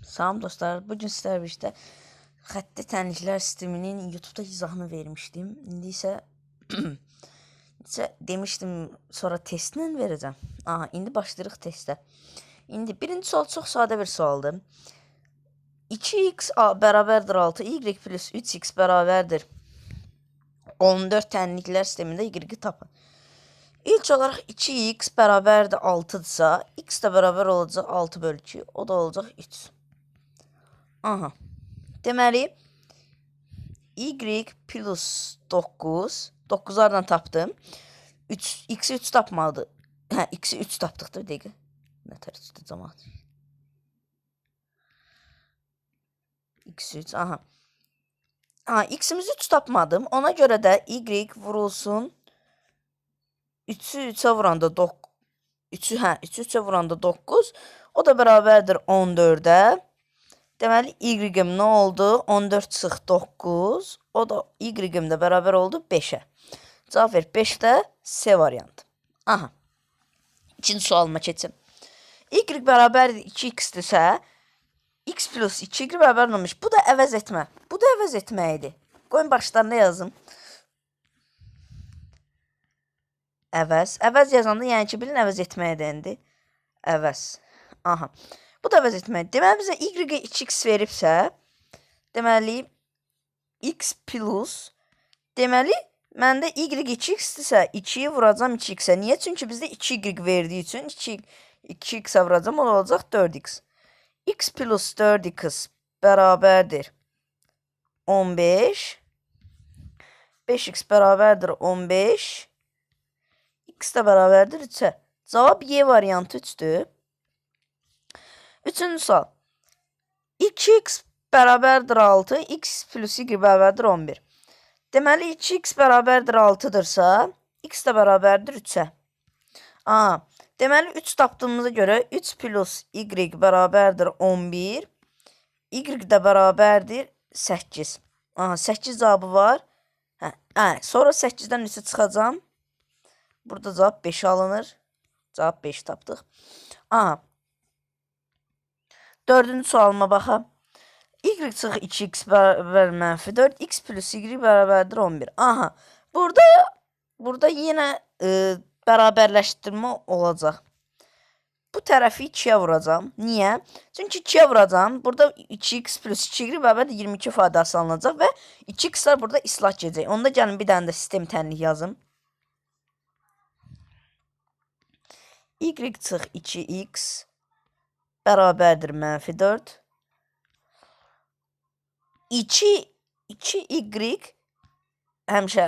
Salam dostlar, bugün sizlərlə birlikdə xətti tənliklər sisteminin YouTube'da izahını vermişdim. İndi isə demişdim sonra testlə verəcəm. Aha, indi başlayırıq testə. İndi birinci sual çox sadə bir sualdır. 2x bərabərdir 6, y plus 3x bərabərdir 14 tənliklər sistemində y-i tapın. İlk olaraq 2x bərabərdir 6-dırsa, x də bərabər olacaq 6 bölü 2, o da olacaq 3. Aha. Deməli, y plus 9, 9'lardan tapdım. X'i 3 tapmalıdır. Hə, x'i 3 tapdıqdır, bir dəqiqə. Nə tər tutacam artıq. X'i 3, aha. Ha, x'imizi 3 tapmadım. Ona görə də y vurulsun 3'ü 3'e vuranda 9. 3'ü 3'e vuranda 9. O da bərabərdir 14'e. Deməli, y-im nə oldu? 14 çıx 9. O da y-im də bərabər oldu 5'e. Cavab ver 5'də C variantı. Aha. İkinci sualıma keçim. Y bərabərdir 2x-dirsə, x plus 2 y bərabər olmuş. Bu da əvəz etmə. Bu da əvəz etmə idi. Qoyun başlarına yazım. Əvəz. Əvəz yazanda yəni ki, bilin əvəz etməyə dendi. Əvəz. Aha. Bu da əvəz etməli. Deməli, bizə y-ə 2x veribsə, deməli, x plus, deməli, məndə y 2x-dirsə, 2'yi vuracam 2x-ə. Niyə? Çünki bizdə 2y verdiyi üçün 2x-ə vuracam, o da olacaq 4x. X plus 4x bərabərdir 15. 5x bərabərdir 15. X də bərabərdir 3'ə. Cavab Y variantı 3'dür. Üçüncü sual. 2x bərabərdir 6, x plus y bərabərdir 11. Deməli, 2x bərabərdir 6-dırsa, x də bərabərdir 3'ə. Deməli, 3 tapdığımıza görə 3 plus y bərabərdir 11, y də bərabərdir 8. 8 cavabı var. Sonra 8'dən 3'ə çıxacam. Burada cavab 5 alınır. Cavab 5 tapdıq. Dördüncü sualıma baxaq. Y çıx 2x bərabər mənfi 4, x plus y bərabərdir 11. Aha, burada yenə bərabərləşdirmə olacaq. Bu tərəfi 2'yə vuracam. Niyə? Çünki 2'yə vuracam. Burada 2x plus 2y bərabərdir 22 ifadəsi alınacaq və 2x'lar burada islah gedəcək. Onda gəlin bir dənə də sistem tənlik yazım. Y çıx 2x bərabərdir mənfi 4. 2y həmişə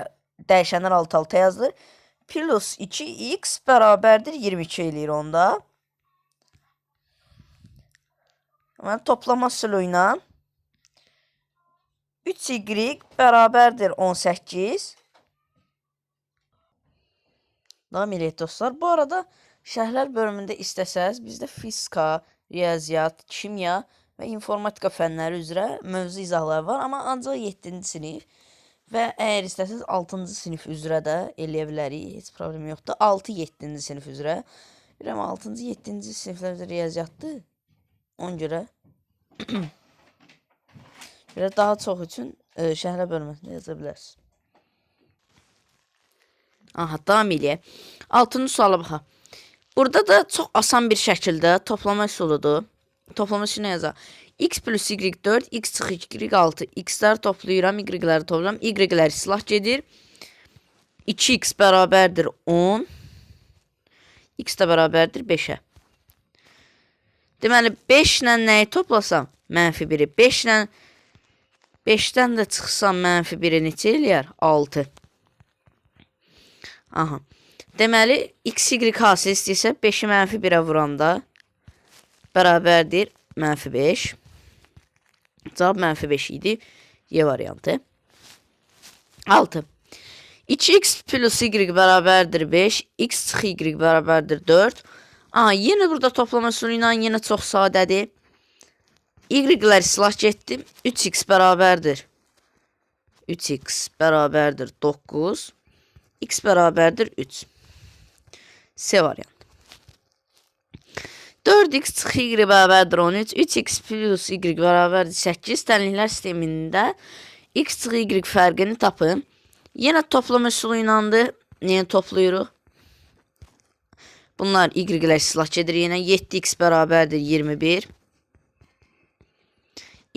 dəyişənlər alt-alta yazılır. Plus 2x bərabərdir 22 eləyir onda. Toplama üsulu ilə 3y bərabərdir 18. Davam eləyək dostlar. Bu arada şərhlər bölümündə istəsəz, bizdə fizika, riyaziyyat, kimya və informatika fənləri üzrə mövzu izahları var. Amma ancaq 7-ci sinif və əgər istəsəz 6-cı sinif üzrə də eləyə bilərik. Heç problem yoxdur. 6-7-ci sinif üzrə. Biləm 6-cı, 7-ci siniflər üzrə riyaziyyatdır. Ona görə daha çox üçün şərhlər bölümündə yaza bilərsiniz. Aha, davam eləyək. 6-cı suala baxaq. Burada da çox asan bir şəkildə toplama üsuludur. Toplama üsulunu yazaq. X plus y 4, x çıx y 6. X'lər toplayıram, y'ləri toplayıram. Y'lər islah gedir. 2x bərabərdir 10. X də bərabərdir 5'ə. Deməli, 5 ilə nəyi toplasam? Mənfi 1'i. 5'dən də çıxsam mənfi 1'i neçə eləyər? 6. Aha. Deməli, x, y hasil istəyirsə 5'i mənfi 1'ə vuranda bərabərdir mənfi 5. Cavab mənfi 5 idi. Y variantı. 6. 2x plus y bərabərdir 5. X çıx y bərabərdir 4. Yenə burada toplama üsulu ilə yenə çox sadədir. Y-lər islah getdi. 3x bərabərdir 9. X bərabərdir 3. C variantı. 4x çıx y bərabərdir 13. 3x plus y bərabərdir 8. Tənliklər sistemində x çıx y fərqini tapın. Yenə toplama üsulu inandı. Yenə toplayırıq. Bunlar y-lər islah gedir. Yenə 7x bərabərdir 21.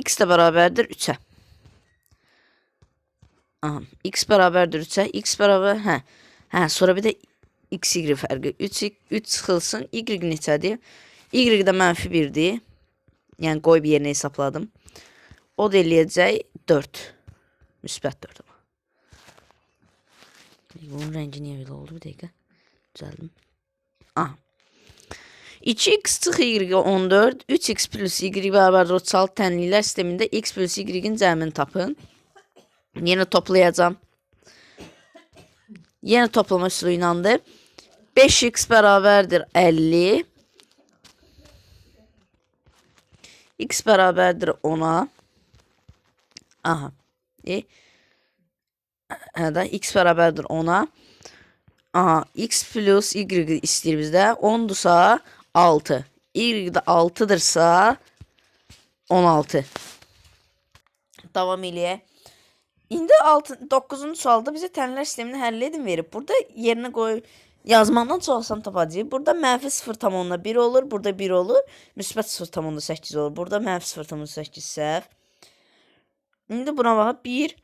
X də bərabərdir 3-ə. Aha, x bərabərdir 3-ə. X bərabər, sonra bir də x, y fərqi. 3 çıxılsın. Y neçədir? Y də mənfi 1-dir. Yəni, qoyub yerinə hesapladım. O da eləyəcək 4. Müsbət 4. Bunun rəngi niyə belə oldu? Bir dəqiqə. Düzəldim. Aha. 2x çıx y 14, 3x plus y bərabərdir 36 tənliklər sistemində x plus y-in cəmini tapın. Yenə toplayacağım. Yenə toplama üsulu inandı. 5x bərabərdir 50. X bərabərdir 10-a. Aha. X bərabərdir 10-a. Aha. X plus y istəyir bizdə. 10-dursa 6. Y də 6-dırsa 16. Davam eləyək. İndi 9-cu sualda bizə tənliklər sistemini həll edin verib. Burada yerinə qoy yazmaqdan çoxsan tapacağıq. Burada mənfi 0,1 olur. Burada 1 olur. Müsbət 0,8 olur. Burada mənfi 0,8 səhv. İndi buna baxaq. 1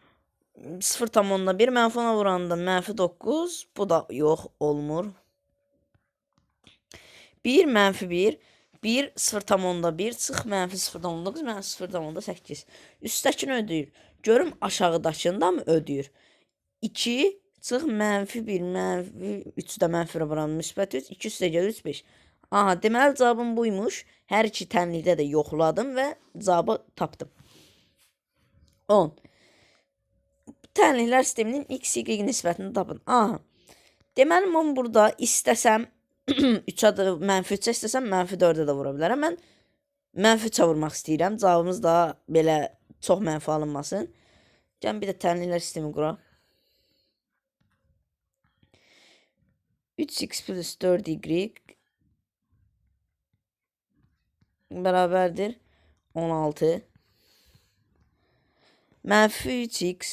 0,1 mənfi 10-a vuranda mənfi 9. Bu da yox olmur. 1 mənfi 1. 1 0,1 çıx mənfi 0,9 mənfi 0,8. Üstdəkini ödəyir. Görüm aşağıdakını mı ödəyir? 2 çıx mənfi 1 mənfi 3 də mənfi buranın müsbət 3. 2 üstə gəlir 3 5. Aha, deməli cavabım buymuş. Hər iki tənlikdə də yoxladım və cavabı tapdım. 10. Tənliklər sisteminin x, y nisbətini tapın. Aha. Deməli mən burada istəsəm 3-ə də mənfi 3-ə istəsəm mənfi 4-ə də vura bilərəm. Mən mənfi 3-ə vurmaq istəyirəm. Cavabımız da belə çox mənfi alınmasın. Gəlin bir də tənliklər sistemi quraq. 3x plus 4y bərabərdir 16. Mənfi 3x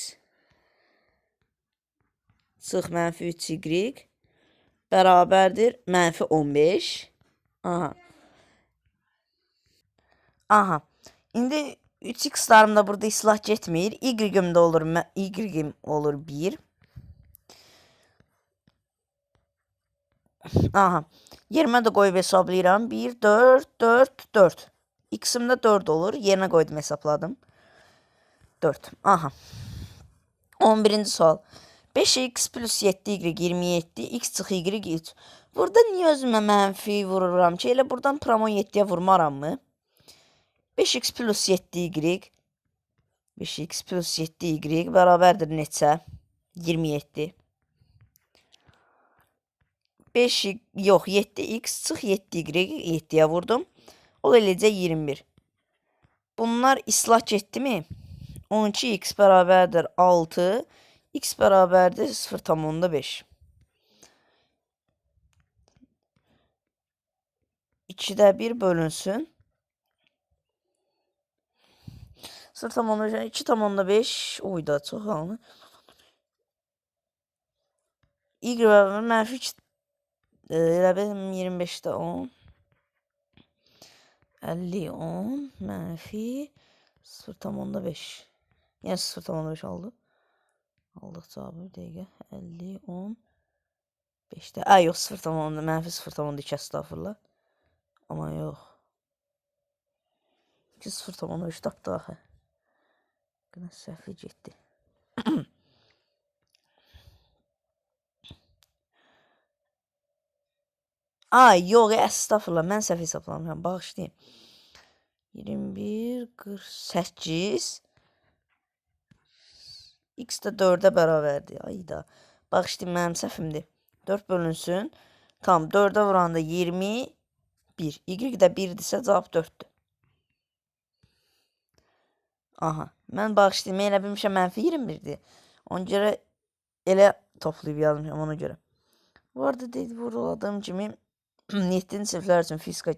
çıx mənfi 3y bərabərdir mənfi 15. Aha. İndi 3x-larım da burada islah getmir. Y-im də olur, y-im olur 1. Aha. Yerimə də qoyub hesablayıram. 1, 4, 4, 4. X-im də 4 olur. Yerinə qoydum, hesapladım. 4. Aha. 11-ci sual. 5x plus 7y 27, x çıx y 3. Burada niyə özümə mənfi vururam ki? Elə buradan promo 7-yə vurmaram mı? 5x plus 7y 5x plus 7y bərabərdir neçə? 27. 5 yox 7x çıx 7y 7-yə vurdum. O da eləcək 21. Bunlar islah getdimi? 12x bərabərdir 6. X bərabərdir 0,5. 2-də 1 bölünsün. 0,5, 2,5. Oyda çox alınır. Y bərabər mənfi 2. Elə bil 25-də 10. 50, 10. Mənfi 0,5. Yəni 0,5 oldu. Aldıq cavabı bir dəqiqə. 50, 10, 5-də. Yox, 0,10, mənfi 0,2 estağfurullah. Amma yox. 0,3 tapdı axı. Qına səhvi getdi. Yox, estağfurullah. Mən səhv hesablamışam. Bağışlayın. 21, 48. X də 4-ə bərabərdir. Ayda. Bağışlayın, mənim səhvimdir. 4 bölünsün. Tamam, 4-ə vuranda 21. Y də 1-dirsə cavab 4-dür. Aha. Mən bağışlayın, mən elə bilmişəm mənfi 21-dir. Ona görə elə toplayıb yazmışam ona görə. Bu arada vurguladığım kimi 7-ci siniflər üçün fizika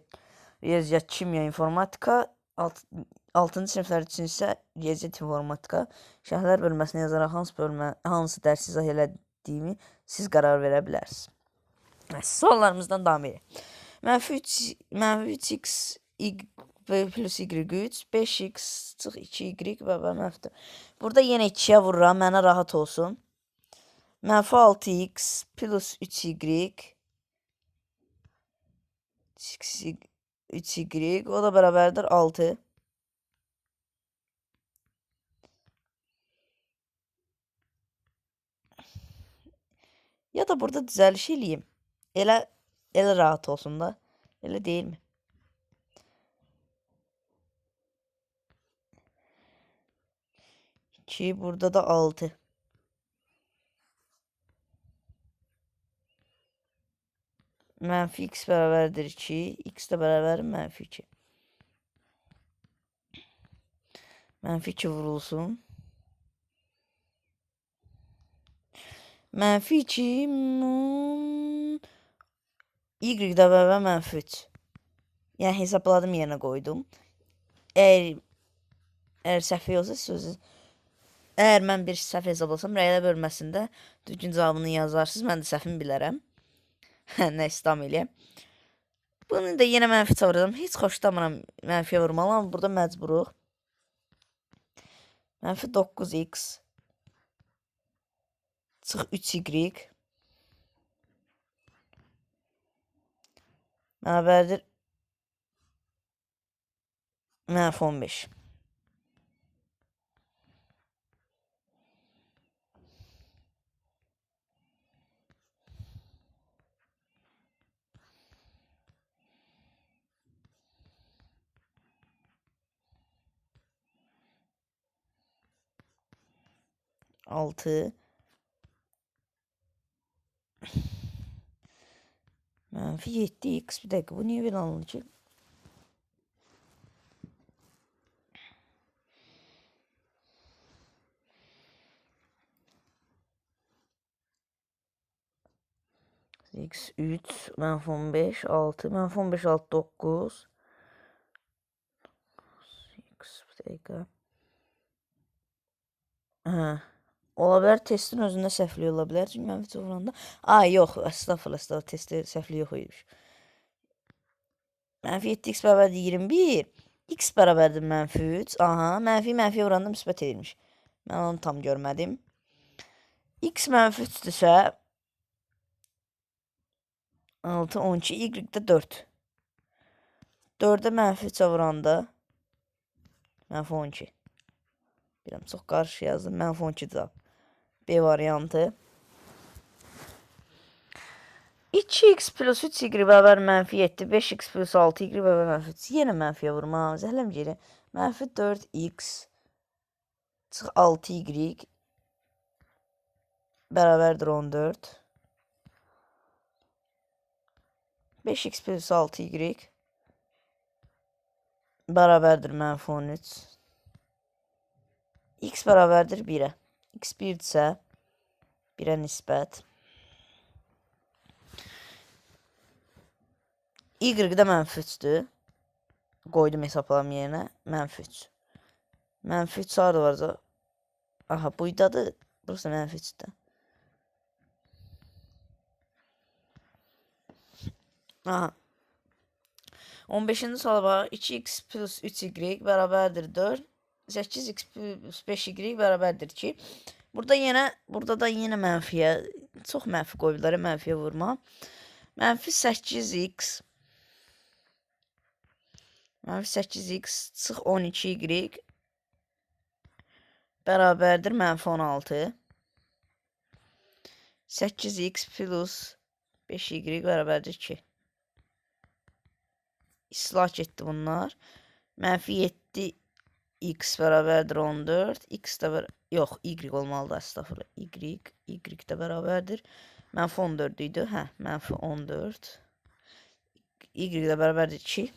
riyaziyyat, kimya, informatika, 6-cı siniflər üçün isə riyaziyyat, informatika. Şərhlər bölməsinə yazaraq hansı dərsi izah elədiyimi siz qərar verə bilərsiniz. Suallarımızdan davam edək. -3x plus y3, 5x çıx 2y və mənfi. Burada yenə 2-yə vururam, mənə rahat olsun. -6x plus 3y 3y, o da bərabərdir 6. Ya da burada düzəliş eləyim. Elə rahat olsun da. Elə deyilmi? Ki burada da 6. Mənfi x bərabərdir 2. X də bərabər mənfi 2. Mənfi 2 vurulsun. Mənfi 2 y də bərabər mənfi 3. Yəni hesabladım, yerinə qoydum. Əgər səhv yoxsa sözü. Əgər mən bir səhv hesablasam, rəylə bölməsində düzgün cavabını yazarsınız. Mən də səhvimi bilərəm. Nə istam eləyəm. Bunu da yenə mənfi çevirəcəm. Heç xoşlamıram mənfiyə vurmalı, amma burada məcburuq. Mənfi 9x çıx 3y bərabərdir mənfi 15. Altı mənfi 7x. Bir dakika, bu niye bir alınır ki? X 3 mənfi 15 6 mənfi 15 6 9 x bir dakika. Ola bilər testin özündə səhvli ola bilər. Çünki mənfi çevirəndə. Yox, estağfurullah, testdə səhvli yox idi. Mənfi 7x bərabərdir 21. X bərabərdir mənfi 3. Mənfiyə vuranda müsbət edilmiş. Mən onu tam görmədim. X mənfi 3-dürsə 6, 12, y də 4. 4-ə mənfi 3-ə vuranda mənfi 12. Biləm, çox qarşı yazdım. Mənfi 12 cavab. B variantı. 2x plus 3y bərabər mənfi 7. 5x plus 6y bərabər mənfi 3. Yenə mənfiyə vurmam. Zəhləm geri. Mənfi 4x çıx 6y bərabərdir 14. 5x plus 6y bərabərdir mənfi 13. X bərabərdir 1-ə. X 1-dirsə 1-ə nisbət. Y də mənfi 3-dür. Qoydum hesablam yerinə. Mənfi 3. Mənfi 3 harada varsa. Buydadır. Burası mənfi 3-dür. 15-ci suala bax. 2x plus 3y bərabərdir 4. 8x plus 5y bərabərdir 2. Burada da yenə mənfiyə. Çox mənfi qoyublar. Mənfiyə vurma. Mənfi 8x. Mənfi 8x çıx 12y bərabərdir mənfi 16. 8x plus 5y bərabərdir 2. İslah etdi bunlar. Mənfi 7x bərabərdir 14. X də yox, y olmalıdır, estağfurullah. Y də bərabərdir. Mənfi 14 idi. Mənfi 14. Y də bərabərdir 2.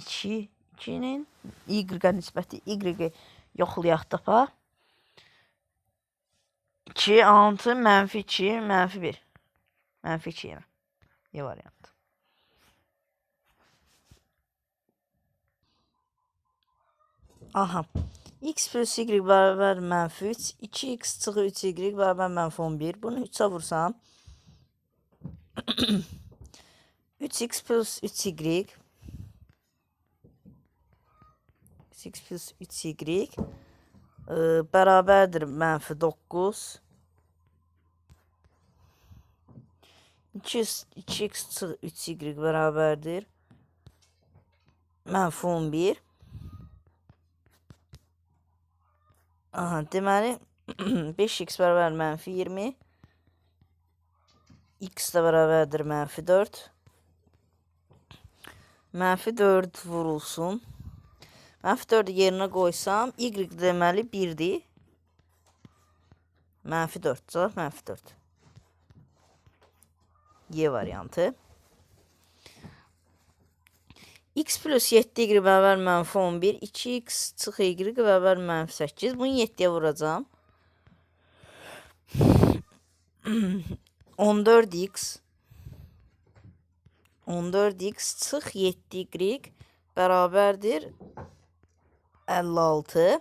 2-nin y-ə nisbəti. Y yoxlayaq tapa. 2, 6, mənfi 2, mənfi 1. Mənfi 2 yenə. Y variantı. Aha. X plus y bərabər -3. 2x çıxı 3y bərabər -11. Bunu 3'e vursam 3x plus 3y 3x plus 3y bərabərdir -9. 2x çıxı 3y bərabərdir -11. Aha, deməli 5x bərabər -20. X də bərabərdir -4. -4 vurulsun. -4'ü yerinə qoysam, y deməli 1'dir. -4, cavab -4. Y variantı. X plus 7y bərabər -11. 2x çıxı y bərabər -8. Bunu 7'ye vuracağım. 14x 14x çıx 7y bərabərdir 56.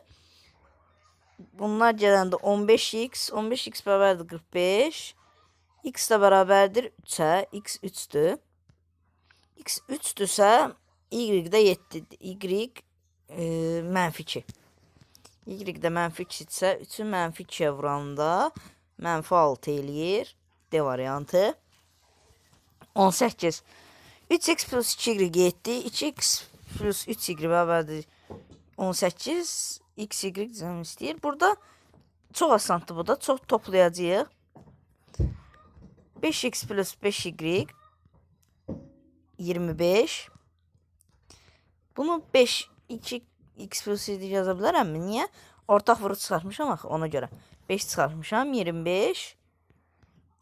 Bunlar gələndə 15x. 15x bərabərdir 45. X də bərabərdir 3'ə. X 3'dür. X 3'dürsə y də 7'dir. Y -2. Y də -2'dirsə 3'ü -2'yə vuranda -6 eləyir. D variantı. 18. 3x plus 2y 7. 2x plus 3y bərabərdir 18. X, y cəm istəyir. Burada çox asandır bu da. Çox toplayacağıq. 5x plus 5y 25. Bunu 5, 2x plus 7 yaza bilərəmmi? Niyə? Ortaq vuruş çıxartmışam axı ona görə. 5 çıxartmışam. 25.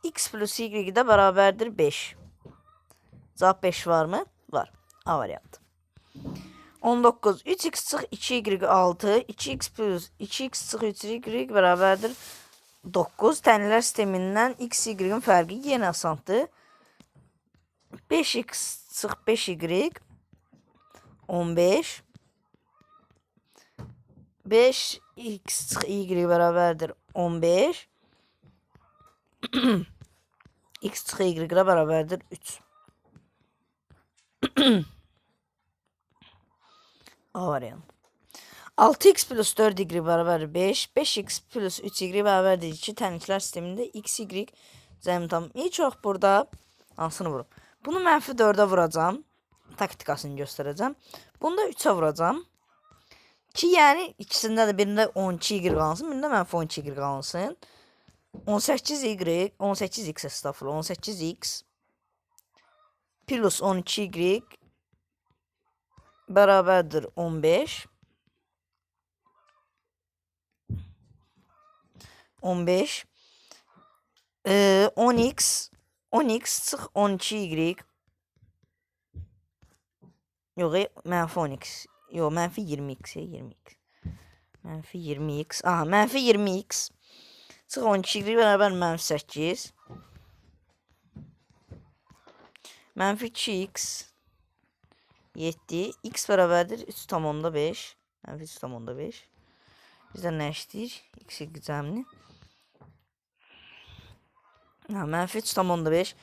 X plus y də bərabərdir 5. Cavab 5 varmı? Var. A variantı. 19. 3x çıx 2y 6. 2x plus 2x çıx 3y bərabərdir 9. Tənlər sistemindən x, y-in fərqi yenə asandır. 5x çıx 5y 15. 5x çıx y bərabərdir 15. X çıx y bərabərdir 3. A variantı. 6x plus 4y bərabərdir 5. 5x plus 3y bərabərdir 2. Tənliklər sistemində x, y cəmi tam. İlk olaraq burada hansını vurum? Bunu -4'ə vuracağım. Taktikasını göstərəcəm. Bunu da 3'ə vuracağım. Ki yəni ikisində də birində 12y qalınsın, birində -12y qalınsın. 18y, 18x estağfurullah, 18x plus 12y bərabərdir 15. 15. 10x çıx 12y. Yox, -10x. Yox, -20x, 20x. -20x. Aha, -20x. Çıx 12y bərabər -8. -2x 7. X bərabərdir 3,5. -3,5. Bizdən nə işləyir? X cəmini. -3,5.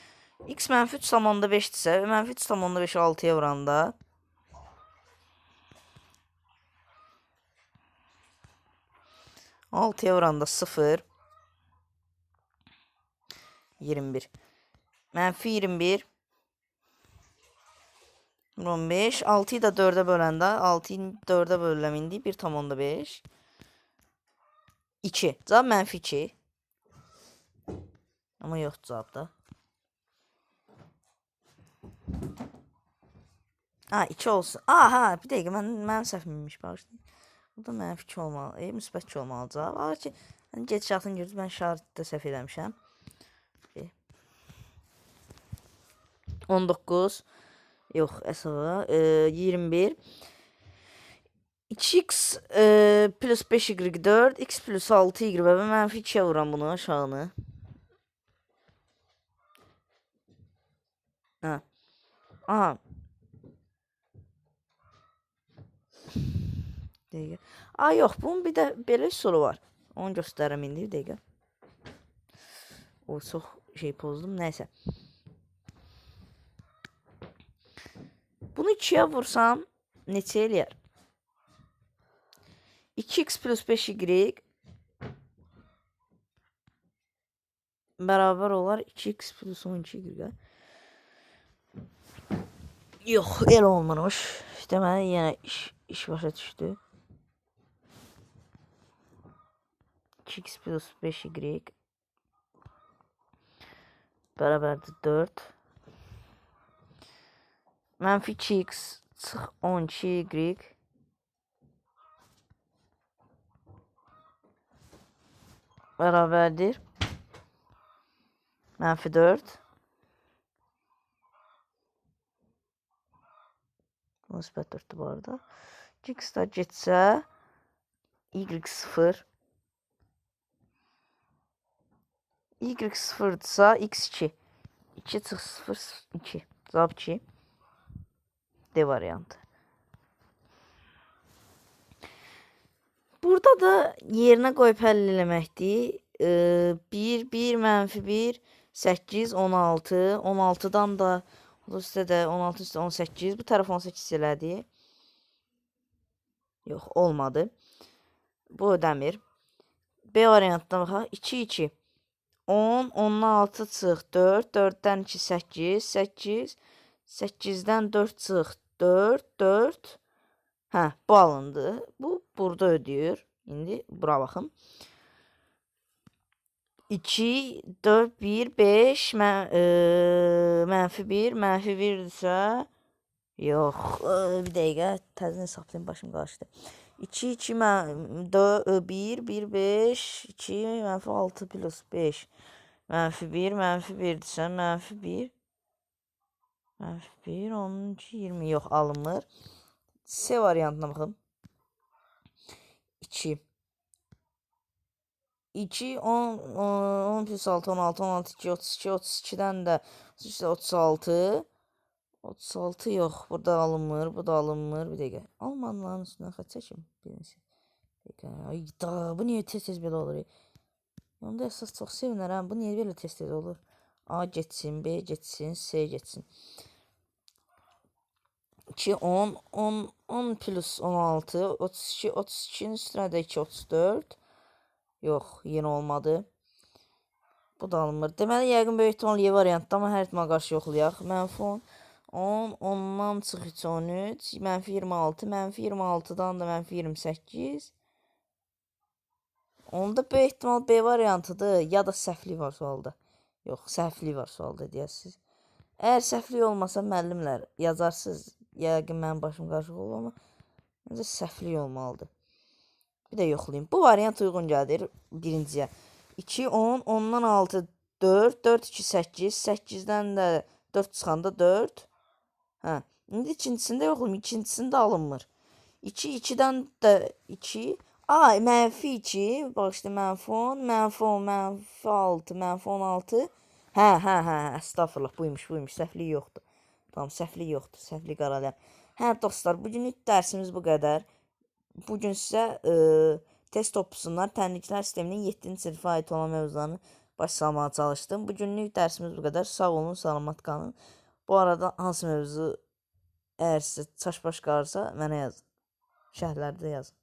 X -3,5'dirsə, -3,5 6'ya vuranda 6'ya vuranda 0. 21. -21. 15. 6'yı da 4'e böləndə 6'yı 4'e bölürəm indi 1,5. 2. Cavab -2. Ama yox cavabda. Ha 2 olsun. Aha bir dəqiqə mən səhvimmiş bağışlayın. Burada -2 olmalı. Müsbət 2 olmalı cavab. Ağır ki gedişatını gördünüz. Mən şaritdə səhv eləmişəm. 19. Yox, əsas 21. 2x plus 5y 4. X plus 6y və mən -2'ye vuram bunu aşağını. Hə. Aha. Dəqiqə. Yox, bunun bir də belə üsulu var. Onu göstərim indi bir dəqiqə. O çox şey pozdum. Nəysə. Bunu 2-yə vursam neçə eləyər? 2x plus 5y bərabər olar 2x plus 12y. Yox, elə olmamış. Deməli, yenə iş başa düşdü. 2x plus 5y bərabərdir 4. Mənfi 2x çıx 12y bərabərdir mənfi 4. Müsbət 4'dür bu arada. X da getsə y0. y0'dırsa x2. 2 çıx 0 2. Cavab 2. D variantı. Burada da yerinə qoyub həll eləməkdir. 1, 1, mənfi 1, 8, 16. 16'dan da bu üstə də 16 üstə 18. Bu tərəf 18 elədi. Yox, olmadı. Bu ödəmir. B variantına baxaq. 2, 2. 10, 10'dan 6 çıx 4. 4'dən 2, 8. 8. 8'dən 4 çıx 4. 4. Hə, bu alındı. Bu burada ödəyir. İndi bura baxın. 2, 4, 1, 5, mənfi 1, mənfi 1'dirsə, yox, bir dəqiqə, təzən hesablayayım, başım qarışdı. 2, 2, 1, 1, 5, 2, mənfi 6 plus 5, mənfi 1, mənfi 1'dirsə, mənfi 1, mənfi 1, 12, 20, yox, alınmır. C variantına baxın. 2. 2, 10, 10 plus 6, 16, 16, 2, 32, 32'dən də 36. 36 yox, burada alınmır, bu da alınmır. Bir dəqiqə. Almanların üstündən xət çəkim. Birincisi. Ay da, bu niyə tez-tez belə olur? Onda əsas çox sevinərəm. Bu niyə belə tez-tez olur? A getsin, B getsin, C getsin. 2, 10, 10, 10 plus 16, 32, 32'nin üstünə də 2, 34. Yox, yenə olmadı. Bu da alınmır. Deməli, yəqin böyük ehtimal Y variantda, amma hər ehtimal qarşı yoxlayaq. Mənfi 10, 10, 10'dan çıx 3, 13, mənfi 26, mənfi 26'dan da mənfi 28. Onda böyük ehtimal B variantıdır, ya da səhvlik var sualda. Yox, səhvlik var sualda deyəsiniz. Əgər səhvlik olmasa müəllimlər yazarsınız, yəqin mənim başım qarışıq olur, amma məncə səhvlik olmalıdır. Bir də yoxlayayım. Bu variant uyğun gəlir birinciyə. 2, 10, 10'dan 6, 4, 4, 2, 8, 8'dən də 4 çıxanda 4. Hə, indi ikincisində yoxlayayım, ikincisində alınmır. 2, 2'dən də 2. Mənfi 2, bax işte mənfi 10, mənfi 10, mənfi 6, mənfi 16. Hə, estağfurullah, buymuş, səhvlik yoxdur. Tamam, səhvlik yoxdur, səhvlik qaralayam. Hə, dostlar, bugünlük dərsimiz bu qədər. Bugün sizə test topusunlar, təmizliklər sisteminin 7-ci sinifə aid olan mövzularını baş salmağa çalışdım. Bugünlük dərsimiz bu qədər. Sağ olun, salamat qalın. Bu arada hansı mövzu əgər sizə çaş-baş qalırsa mənə yazın. Şərhlərdə yazın.